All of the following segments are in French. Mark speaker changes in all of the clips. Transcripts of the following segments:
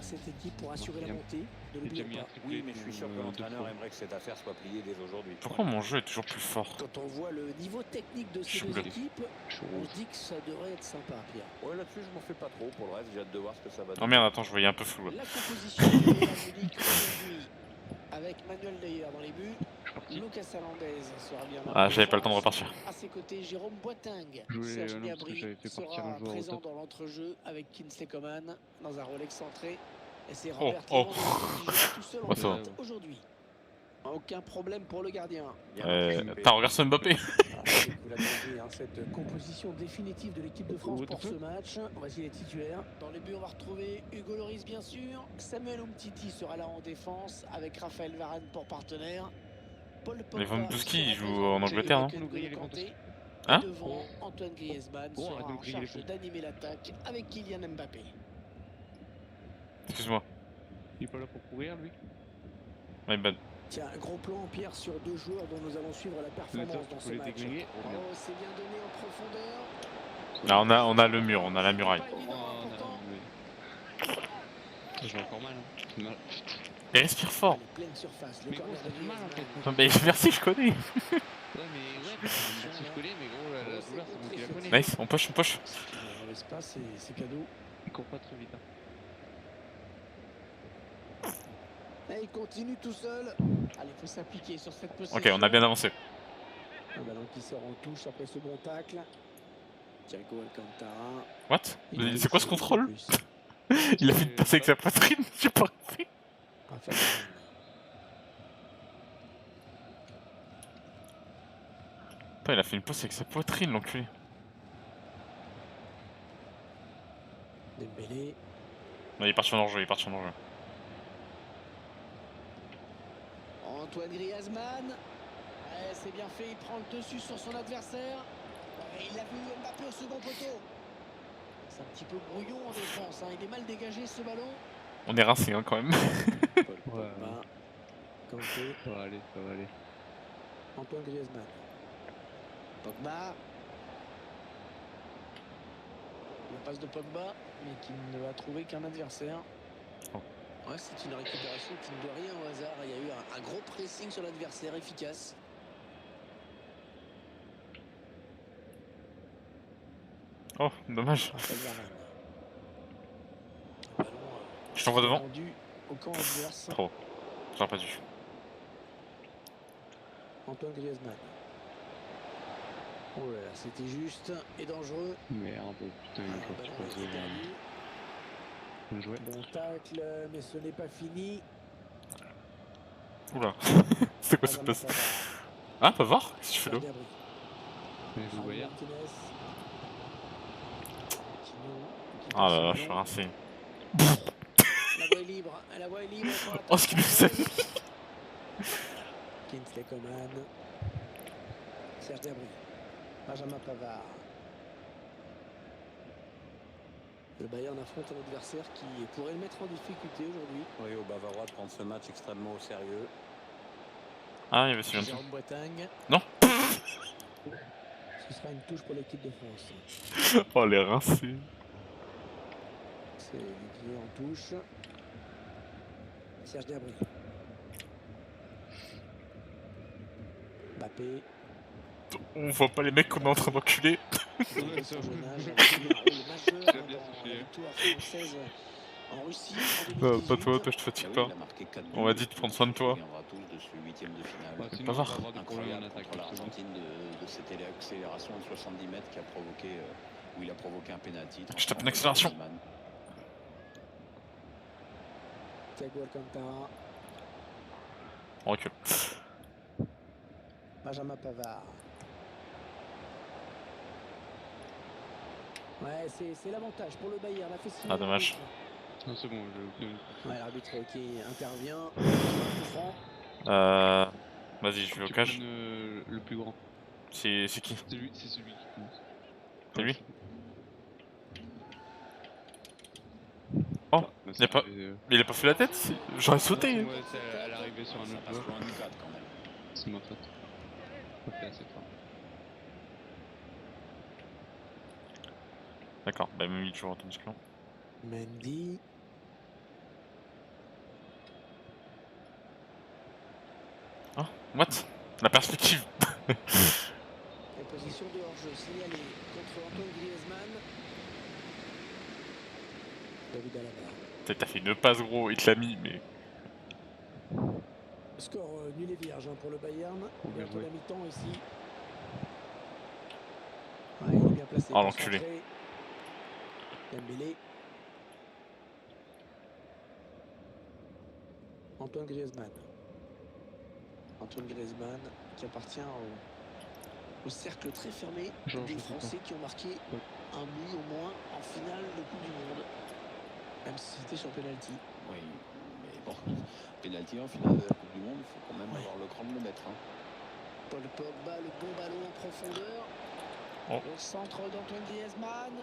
Speaker 1: cette équipe pour assurer la montée. Ne l'oublions pas.
Speaker 2: Oui, mais je suis sûr que l'entraîneur aimerait que cette affaire soit pliée dès aujourd'hui.
Speaker 3: Pourquoi mon jeu est toujours plus fort?
Speaker 1: Quand on voit le niveau technique de
Speaker 3: Je
Speaker 1: ces
Speaker 3: suis
Speaker 1: deux
Speaker 3: bloqué.
Speaker 1: équipes, on se dit que ça devrait être sympa, Pierre.
Speaker 2: Ouais, là-dessus, je m'en fais pas trop. Pour le reste, j'ai hâte de voir ce que ça va
Speaker 3: Oh
Speaker 2: donner.
Speaker 3: merde, attends, je voyais un peu flou là.
Speaker 1: La composition du Bayern Munich aujourd'hui, avec Manuel Neuer dans les buts, Lucas Hernandez sera bien là.
Speaker 3: Ah, j'avais pas le temps de repartir.
Speaker 1: À ses côtés, Jérôme Boateng. Serge Gnabry sera présent dans l'entrejeu avec Kingsley Coman dans un rôle excentré. Et c'est Robert Lewandowski qui jouera tout seul en pointe aujourd'hui. Aucun problème pour le gardien.
Speaker 3: T'as regardé ce Mbappé?
Speaker 1: Cette composition définitive de l'équipe de France pour ce match. Voici les titulaires. Dans les buts, on va retrouver Hugo Lloris bien sûr. Samuel Umtiti sera là en défense avec Raphaël Varane pour partenaire. Paul Pogba
Speaker 3: Lewandowski, il
Speaker 1: sera
Speaker 3: joue
Speaker 1: présent
Speaker 3: en Angleterre, non?
Speaker 1: avec Kanté.
Speaker 3: Hein?
Speaker 1: Et devant, Antoine Griezmann sera en charge d'animer l'attaque avec Kylian Mbappé.
Speaker 3: Excuse-moi.
Speaker 4: Il est pas là pour courir, lui?
Speaker 3: My bad.
Speaker 1: Tiens, un gros plan, Pierre, sur deux joueurs dont nous allons suivre la performance dans ce match. Oh, c'est bien donné en profondeur.
Speaker 3: Là, on a le mur, on a la muraille.
Speaker 4: Je joue encore mal. Hein.
Speaker 3: Et respire fort.
Speaker 1: Pleine surface, le
Speaker 4: Mais gros, ça fait mal en fait.
Speaker 3: Non, mais merci, je connais.
Speaker 4: Ouais, mais si je connais, mais gros, la douleur, c'est moi qui la connais.
Speaker 3: Nice, on push, on push.
Speaker 1: L'espace, c'est cadeau.
Speaker 4: Il court pas très vite. Hein.
Speaker 1: Et il continue tout seul. Allez, il faut s'appliquer sur cette possession.
Speaker 3: Ok, on a bien avancé.
Speaker 1: Un ballon qui sort en touche après ce bon tacle. Thiago Alcantara.
Speaker 3: What? C'est quoi ce contrôle? Il a fait une passe avec sa poitrine, j'ai pas compris. Putain, il a fait une passe avec sa poitrine, l'enculé.
Speaker 1: Dembélé.
Speaker 3: Non, il est parti en hors-jeu, il est parti en hors-jeu.
Speaker 1: Antoine Griezmann. Ouais, c'est bien fait, il prend le dessus sur son adversaire. Ouais, il a vu Mbappé au second poteau. C'est un petit peu brouillon en défense, hein. Il est mal dégagé ce ballon.
Speaker 3: On est rincé hein, quand même.
Speaker 1: Ouais. Kanté.
Speaker 4: Ça va aller, ça va aller.
Speaker 1: Antoine Griezmann. Pogba. La passe de Pogba, mais qui ne va trouver qu'un adversaire.
Speaker 3: Oh.
Speaker 1: Ouais, c'est une récupération qui ne doit rien au hasard. Il y a eu un gros pressing sur l'adversaire efficace.
Speaker 3: Oh, dommage. Je t'envoie devant.
Speaker 1: Au camp adverse.
Speaker 3: Trop. J'aurais pas dû.
Speaker 1: Antoine Griezmann. Oh là là, c'était juste et dangereux.
Speaker 4: Merde, putain, il faut que tu passes devant. Bien joué.
Speaker 1: Bon tacle, mais ce n'est pas fini.
Speaker 3: Oula. C'est quoi cette passe? Ah, pas voir? Qu'est-ce que tu fais là?
Speaker 4: Mais je voyais.
Speaker 3: Ah là là, je suis rincé.
Speaker 1: La voie est libre, la voie est libre.
Speaker 3: Oh, ce qu'il nous fait.
Speaker 1: Kingsley Coman. Serge Gnabry. Benjamin Pavard. Le Bayern affronte un adversaire qui pourrait le mettre en difficulté aujourd'hui.
Speaker 2: Oui, aux Bavarois de prendre ce match extrêmement au sérieux.
Speaker 3: Ah, il y avait celui-là.
Speaker 1: Jérôme Boateng.
Speaker 3: Non.
Speaker 1: Ce sera une touche pour l'équipe de France.
Speaker 3: Oh, les rincés.
Speaker 1: C'est Didier en touche. Serge Gnabry. Mbappé.
Speaker 3: On voit pas les mecs qu'on est en train d'enculer. Pas toi, je te fatigue pas. On m'a dit de prendre soin de toi.
Speaker 2: C'est
Speaker 3: pas grave.
Speaker 2: Incroyable contre l'Argentine de cette accélération de 70 mètres qui a provoqué, où il a provoqué un pénalty.
Speaker 3: Je tape une accélération.
Speaker 1: Thiago Alcantara.
Speaker 3: On recule.
Speaker 1: Benjamin Pavard. Ouais, c'est l'avantage pour le Bayern.
Speaker 3: Ah, dommage.
Speaker 4: Non, c'est bon,
Speaker 1: ouais, l'arbitre qui intervient.
Speaker 3: Vas-y, je vais au cage.
Speaker 4: Le plus grand.
Speaker 3: C'est qui?
Speaker 4: C'est celui qui commence.
Speaker 3: C'est lui? Oh, il a pas fait la tête? J'aurais sauté.
Speaker 4: Ouais, c'est à l'arrivée sur un autre joueur. C'est ma faute. Pas fait assez fort.
Speaker 3: D'accord, bah même il joue en tant que clan.
Speaker 1: Mendy.
Speaker 3: Hein? What? La perspective.
Speaker 1: Et position de hors-jeu signalée contre Antoine Griezmann. David Alaba.
Speaker 3: T'as fait une passe gros, il te l'a mis, mais...
Speaker 1: Score nul et vierge pour le Bayern. Bientôt la mi-temps ici. Ouais, il est bien placé.
Speaker 3: Oh l'enculé.
Speaker 1: Dembélé. Antoine Griezmann. Antoine Griezmann qui appartient au cercle très fermé des Français qui ont marqué un but au moins en finale de Coupe du Monde. Même si c'était sur penalty.
Speaker 2: Oui, mais bon, penalty en finale de la Coupe du Monde, il faut quand même avoir le cran de le mettre. Hein.
Speaker 1: Paul Pogba, le bon ballon en profondeur.
Speaker 3: Oh.
Speaker 1: Au centre d'Antoine Griezmann.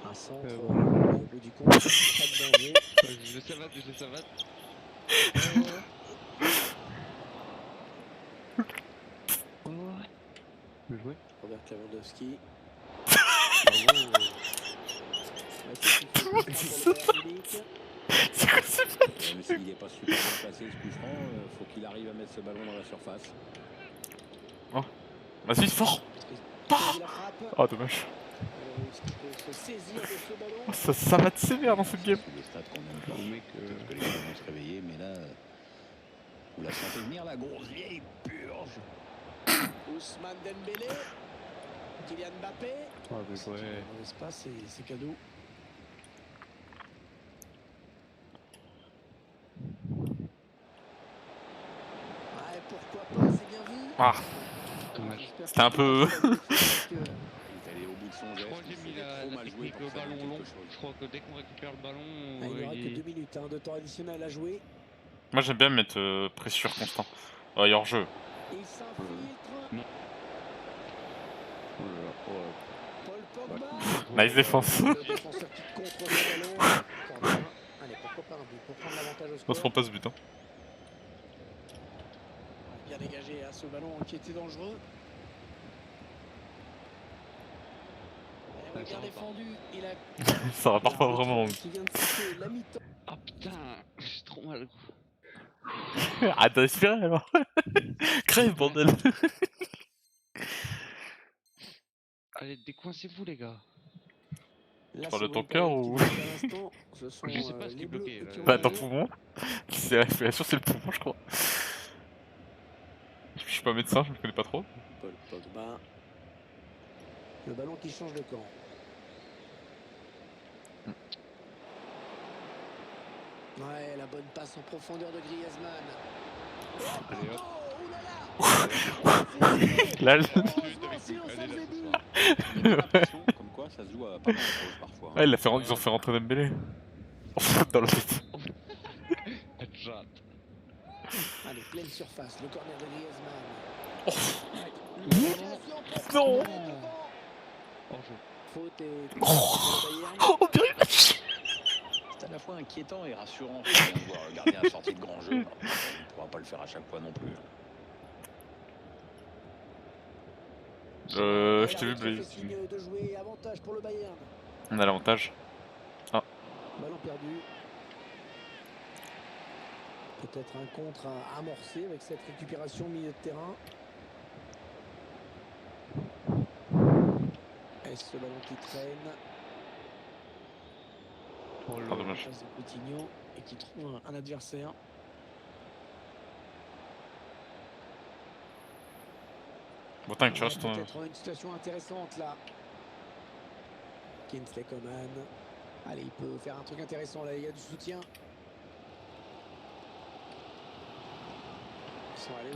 Speaker 1: Un centre au bout du compte, pas de danger.
Speaker 4: Je savate. Bien joué.
Speaker 1: Robert Lewandowski.
Speaker 3: C'est quoi ce match?
Speaker 2: Même s'il n'est pas super bien placé, ce coup franc, faut qu'il arrive à mettre ce ballon dans la surface.
Speaker 3: Oh. Vas-y, fort. Oh, dommage. Oh, ça va te sévère dans cette game.
Speaker 2: C'est des stats qu'on aime pas. Peut-être que les gens vont se réveiller, mais là, vous la sentez venir, la grosse vieille purge.
Speaker 1: Ousmane Dembélé. Kylian Mbappé.
Speaker 4: Oh, mais ouais.
Speaker 1: L'espace, c'est cadeau. Ouais, pourquoi pas, c'est bien vu.
Speaker 3: Ah,
Speaker 4: Dommage.
Speaker 3: c'était un peu...
Speaker 2: Il est allé au bout de son
Speaker 4: Je
Speaker 2: geste.
Speaker 4: crois que j'ai mis la technique au ballon long. Je crois que dès qu'on récupère le ballon,
Speaker 1: il n'y aura que 2 minutes de temps additionnel à jouer.
Speaker 3: Moi j'aime bien mettre pressure constant. Oh, il est hors jeu.
Speaker 1: Il s'infiltre. Paul Pogba.
Speaker 3: Nice défense.
Speaker 1: Le défenseur qui contre le ballon. Corner. Allez, pourquoi pas un but pour prendre l'avantage au
Speaker 3: On se
Speaker 1: score.
Speaker 3: prend pas ce but. Hein.
Speaker 1: Bien dégagé à ce ballon qui était dangereux. Et oui, bien défendu. Il a...
Speaker 3: Ça repart pas vraiment.
Speaker 1: Qui vient de siffler la mi-temps.
Speaker 4: Ah putain, j'ai trop mal.
Speaker 3: Arrête de respirer alors. Crève, bordel.
Speaker 4: Allez, décoincez-vous les gars.
Speaker 1: Là,
Speaker 3: Parle de
Speaker 1: si
Speaker 3: ton
Speaker 1: vous
Speaker 3: cœur
Speaker 1: voyez
Speaker 3: ou...
Speaker 1: qui pour l'instant, ce sont,
Speaker 4: Je sais pas ce qui
Speaker 1: les
Speaker 4: est bloqué,
Speaker 1: Bleus
Speaker 4: là.
Speaker 1: qui ont
Speaker 3: Bah ton
Speaker 1: gagné.
Speaker 3: poumon. C'est la respiration, c'est le poumon je crois. Je suis pas médecin, je me connais pas trop.
Speaker 1: Paul Pogba. Le ballon qui change de camp. Ouais, la bonne passe en profondeur de Griezmann.
Speaker 4: Allez hop.
Speaker 3: Là,
Speaker 2: J'ai l'impression, comme quoi, ça se joue à pas mal de choses parfois.
Speaker 3: ouais, ils ont fait rentrer Dembélé. Dans la tête.
Speaker 4: Headshot.
Speaker 1: Allez, pleine surface, le corner de Griezmann.
Speaker 3: Non.
Speaker 4: Hors jeu.
Speaker 1: Faute et...
Speaker 3: Oh purée.
Speaker 2: C'est à la fois inquiétant et rassurant de voir le gardien sorti de grand jeu. Alors, on ne pourra pas le faire à chaque fois non plus.
Speaker 3: Je t'ai vu Blaze.
Speaker 1: de jouer, avantage pour le Bayern.
Speaker 3: On a l'avantage.
Speaker 1: Ballon perdu. Peut-être un contre à amorcer avec cette récupération au milieu de terrain. Et ce ballon qui traîne.
Speaker 4: Oh
Speaker 3: Ah, dommage.
Speaker 1: Passe de Coutinho et qui trouve un adversaire.
Speaker 3: Bon, tant que tu restes...
Speaker 1: Peut-être une situation intéressante là. Kingsley Coman. Allez, il peut faire un truc intéressant là, il y a du soutien.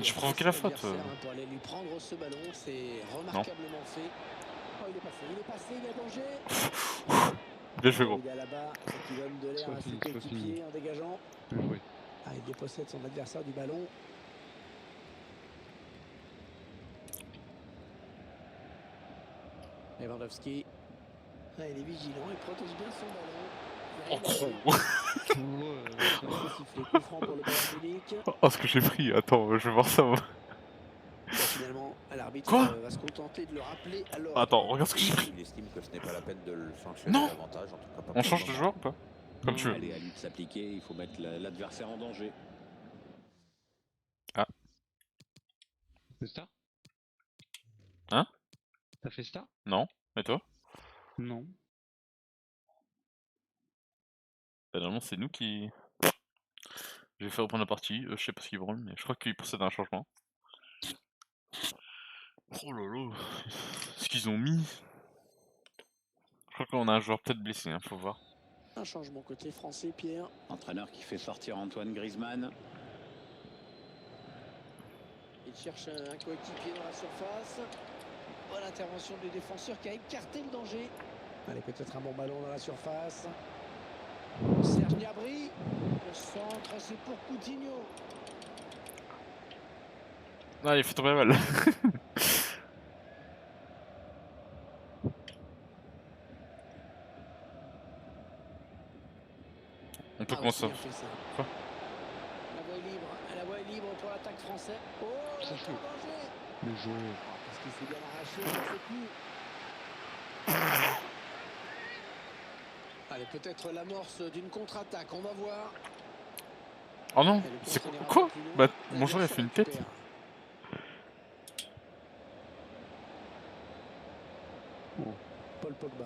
Speaker 3: J'ai provoqué la faute.
Speaker 1: Pour aller lui prendre ce ballon, c'est remarquablement fait. Oh, il est passé, il y a danger.
Speaker 3: Bien joué gros.
Speaker 1: Il est là-bas, qui donne de l'air à ses coéquipiers en dégageant.
Speaker 4: Bien joué.
Speaker 1: Ah, il dépossède son adversaire du ballon. Lewandowski. Ah, il est vigilant, il protège bien son ballon.
Speaker 3: Oh gros.
Speaker 1: Sifflet coup franc pour le Bayern Munich.
Speaker 3: Oh ce que j'ai pris. Attends, je vais voir ça moi.
Speaker 1: Finalement, l'arbitre
Speaker 3: Quoi
Speaker 1: va se contenter de le rappeler à l'ordre.
Speaker 3: Attends, regarde ce que j'ai pris.
Speaker 2: Il estime que ce n'est pas la peine de le sanctionner
Speaker 3: Non.
Speaker 2: davantage. En tout cas, pas
Speaker 3: On
Speaker 2: pour
Speaker 3: change
Speaker 2: le
Speaker 3: de
Speaker 2: moment.
Speaker 3: joueur ou pas? Comme tu veux.
Speaker 2: Allez, à lui de s'appliquer, il faut mettre l'adversaire en danger.
Speaker 3: Ah.
Speaker 4: Festa?
Speaker 3: Hein?
Speaker 4: T'as fait ça?
Speaker 3: Non. Et toi?
Speaker 4: Non.
Speaker 3: Bah, normalement, c'est nous qui... Je vais faire reprendre la partie. Je sais pas ce qu'ils branlent, mais je crois qu'ils procèdent à un changement. Oh là là. Ce qu'ils ont mis. Je crois qu'on a un joueur peut-être blessé, hein, faut voir.
Speaker 1: Un changement côté français, Pierre.
Speaker 2: Entraîneur qui fait sortir Antoine Griezmann.
Speaker 1: Il cherche un coéquipier dans la surface. Bonne intervention du défenseur qui a écarté le danger. Allez, peut-être un bon ballon dans la surface. Serge Gnabry. Le centre, c'est pour Coutinho.
Speaker 3: Ah, il fait tomber la balle. On peut commencer. Quoi?
Speaker 1: La voie est libre. La voie est libre pour l'attaque française. Oh,
Speaker 4: Ça
Speaker 1: le
Speaker 4: chaud.
Speaker 1: danger.
Speaker 4: Le jeu.
Speaker 1: Parce qu'il s'est bien arraché, on ne sait plus. Allez, peut-être l'amorce d'une contre-attaque, on va voir.
Speaker 3: Oh non,
Speaker 1: Et le
Speaker 3: c'est
Speaker 1: contre n'ira
Speaker 3: quoi?
Speaker 1: pas plus loin.
Speaker 3: Bah,
Speaker 1: La
Speaker 3: mon joueur il a
Speaker 1: gauche
Speaker 3: fait une tête.
Speaker 1: récupère.
Speaker 4: Oh.
Speaker 1: Paul Pogba.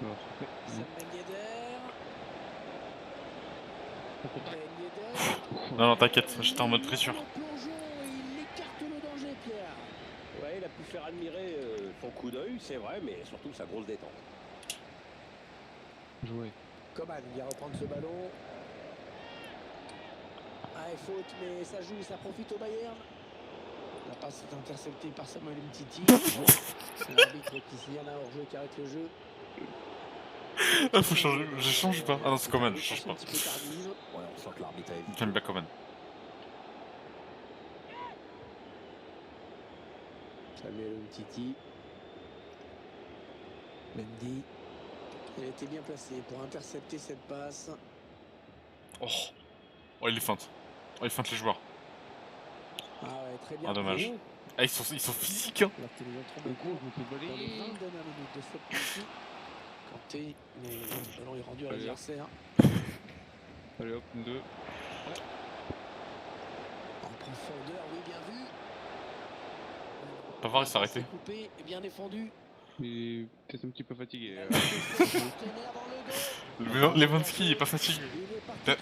Speaker 4: Alors,
Speaker 1: Sam Ben Yedder. Ben Yedder.
Speaker 3: Non, non, t'inquiète, j'étais en mode pression.
Speaker 1: Le plongeon, il écarte le danger, Pierre.
Speaker 5: Ouais, il a pu faire admirer son coup d'œil, c'est vrai, mais surtout sa grosse détente.
Speaker 4: joué.
Speaker 1: Coman vient reprendre ce ballon. Ah, et faute, mais ça joue, ça profite au Bayern. La passe est interceptée par Samuel Umtiti. C'est l'arbitre qui signale un hors-jeu qui arrête le jeu.
Speaker 3: Ah, faut changer, je change pas. Ah non, c'est Coman, je change pas.
Speaker 1: Un petit peu tardive.
Speaker 5: Ouais, on sent que l'arbitre a évité.
Speaker 3: J'aime bien Coman.
Speaker 1: Samuel Umtiti. Mendy. Il a été bien placé pour intercepter cette passe.
Speaker 3: Oh, oh il est feinte. Oh, il feinte les joueurs.
Speaker 1: Ah ouais, très bien.
Speaker 3: Ah, dommage.
Speaker 1: pris.
Speaker 3: Ah, ils sont physiques, hein.
Speaker 1: Alors que nous entrons
Speaker 4: Le
Speaker 1: maintenant
Speaker 4: coup, je me fais
Speaker 1: dans les
Speaker 4: voler.
Speaker 1: 20 dernières minutes de cette partie. Kanté, mais le ballon est rendu à
Speaker 4: Allez,
Speaker 1: l'adversaire.
Speaker 4: Allez hop, 2.
Speaker 1: En profondeur, oui, bien vu.
Speaker 3: Pavard, il s'est arrêté.
Speaker 1: Coupé et bien défendu.
Speaker 4: Il est peut-être un petit peu fatigué.
Speaker 3: Lewandowski, il est pas fatigué.
Speaker 1: Bah,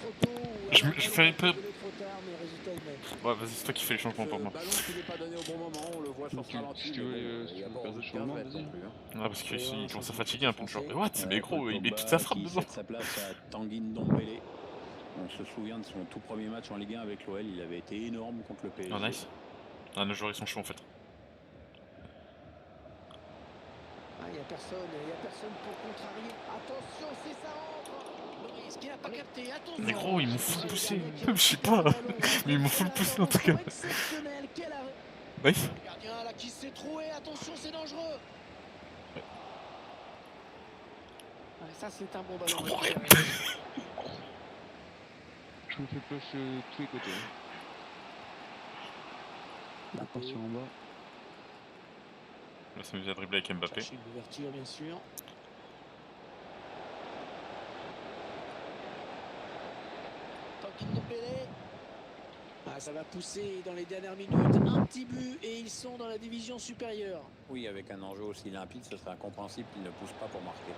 Speaker 3: je fais peu. Ouais, vas-y, c'est toi qui fais les changements pour moi.
Speaker 5: Ballon qui n'est pas donné au bon moment, on le voit sur ce ralenti.
Speaker 4: Si tu veux,
Speaker 5: Il y a
Speaker 4: si tu
Speaker 5: pas
Speaker 4: veux
Speaker 5: envie de
Speaker 4: faire des
Speaker 5: 15 mètres
Speaker 4: changements,
Speaker 5: non plus, hein.
Speaker 3: Ah, parce qu'il commence à fatiguer un peu le joueur. Mais what? Mais gros,
Speaker 2: Paul
Speaker 3: il met
Speaker 2: Pogba
Speaker 3: toute sa frappe
Speaker 2: qui
Speaker 3: dedans.
Speaker 2: cède sa place à Tanguy Ndombele. On se souvient de son tout premier match en Ligue 1 avec l'OL, il avait été énorme contre le PSG.
Speaker 3: Oh, nice. Ah, nos joueurs ils sont chauds en fait.
Speaker 1: Il n'y a personne pour contrarier. Attention, si ça rentre. Loris qui n'a pas capté, attention.
Speaker 3: Mais gros, ils m'ont full poussé. Je sais pas. Mais ils m'ont full poussé en tout cas.
Speaker 1: Exceptionnel, quel arrêt.
Speaker 3: Nice.
Speaker 1: Le gardien là qui s'est troué, attention, c'est dangereux. Ouais, ça c'est un bon
Speaker 3: Je
Speaker 1: ballon.
Speaker 3: comprends rien.
Speaker 4: Je me fais push tous les côtés. Attention en bas.
Speaker 3: On va s'amuser à dribbler avec Mbappé.
Speaker 1: Chercher une ouverture, bien sûr. Tanguy Ndombele. Ah, ça va pousser dans les dernières minutes. Un petit but et ils sont dans la division supérieure.
Speaker 2: Oui, avec un enjeu aussi limpide, ce serait incompréhensible qu'il ne pousse pas pour marquer.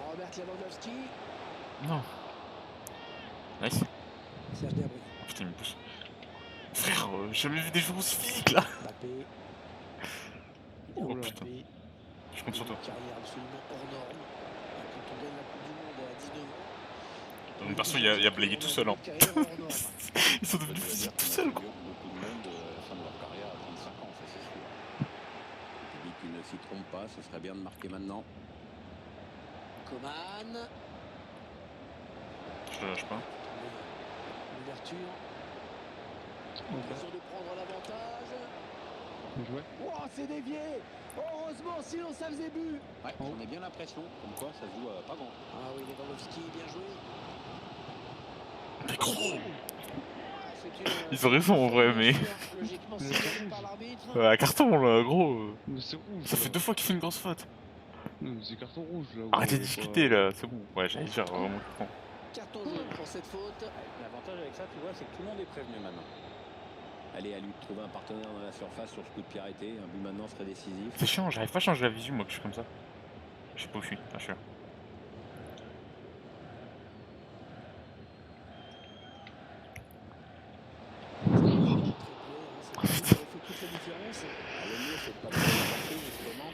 Speaker 1: Robert Lewandowski.
Speaker 3: Non. Nice.
Speaker 1: Serge Gnabry.
Speaker 3: Oh, putain, il me pousse. Frère, j'ai jamais vu des joueurs aussi physiques là.
Speaker 1: Mbappé.
Speaker 3: Oh
Speaker 1: Mbappé.
Speaker 3: putain. Je compte sur toi.
Speaker 1: Une carrière absolument hors norme. Quand on gagne la Coupe du Monde à 19 ans.
Speaker 3: Dans mon perso, il y a Blayé tout seul. Hein.
Speaker 1: Une carrière hors norme.
Speaker 3: Ils sont devenus physiques tout seuls, gros.
Speaker 2: Beaucoup de monde à la fin de leur carrière à 35 ans, ça c'est sûr. Le public qui ne s'y trompe pas, ce serait bien de marquer maintenant.
Speaker 1: Coman.
Speaker 3: Je lâche pas.
Speaker 1: L'ouverture. L'occasion de prendre l'avantage.
Speaker 4: Bien joué.
Speaker 1: Oh, c'est dévié. Heureusement, sinon ça faisait but.
Speaker 2: Ouais, j'en ai bien l'impression, comme quoi ça se joue pas grand.
Speaker 1: Ah oui, Lewandowski, bien joué.
Speaker 3: Mais gros.
Speaker 1: C'est une-
Speaker 3: Ils ont raison en vrai, mais.
Speaker 1: Logiquement, signalé par l'arbitre.
Speaker 3: Un carton là, gros.
Speaker 4: Mais c'est rouge.
Speaker 3: Ça fait 2 fois qu'il fait une grosse faute.
Speaker 4: Non, mais c'est carton rouge là.
Speaker 3: Arrêtez de
Speaker 4: gros,
Speaker 3: discuter
Speaker 4: pas-
Speaker 3: là, c'est bon. Ouais, j'allais dire vraiment con.
Speaker 1: Carton jaune pour cette faute.
Speaker 2: L'avantage avec ça, tu vois, c'est que tout le monde est prévenu maintenant.
Speaker 5: Allez, à lui de trouver un partenaire dans la surface sur ce coup de pied arrêté. Un but maintenant serait décisif.
Speaker 3: C'est chiant, j'arrive pas à changer la visu moi que je suis comme ça. Je sais pas où je suis, ah, je suis là.
Speaker 1: Ça fait toute la différence.
Speaker 5: Ah, le mieux, c'est de pas trop l'emporter, justement.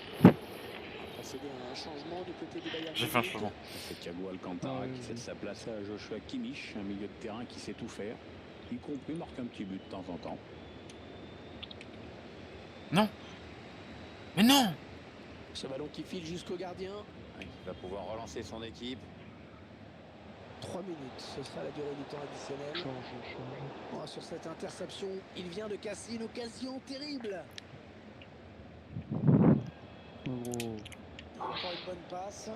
Speaker 1: Procéder à un changement du côté du Bayern.
Speaker 3: J'ai fait un changement.
Speaker 5: C'est Thiago Alcantara qui cède sa place à Joshua Kimmich, un milieu de terrain qui sait tout faire, y compris marquer un petit but de temps en temps.
Speaker 3: Non. Mais non.
Speaker 1: Ce ballon qui file jusqu'au gardien.
Speaker 5: Il va pouvoir relancer son équipe.
Speaker 1: 3 minutes, ce sera la durée du temps additionnel. Oh, sur cette interception, il vient de casser une occasion terrible. Encore une bonne passe.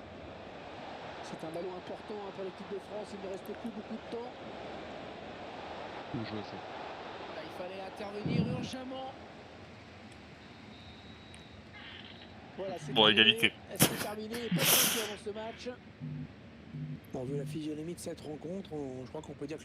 Speaker 1: C'est un ballon important pour l'équipe de France. Il ne reste plus beaucoup de temps.
Speaker 4: Bien joué ça.
Speaker 1: Là, il fallait intervenir urgemment. Voilà, c'est
Speaker 3: Bon,
Speaker 1: terminé.
Speaker 3: égalité.
Speaker 1: Est-ce que c'est terminé? Pas de avant ce match. Bon, vu la physionomie de cette rencontre, je crois qu'on peut dire que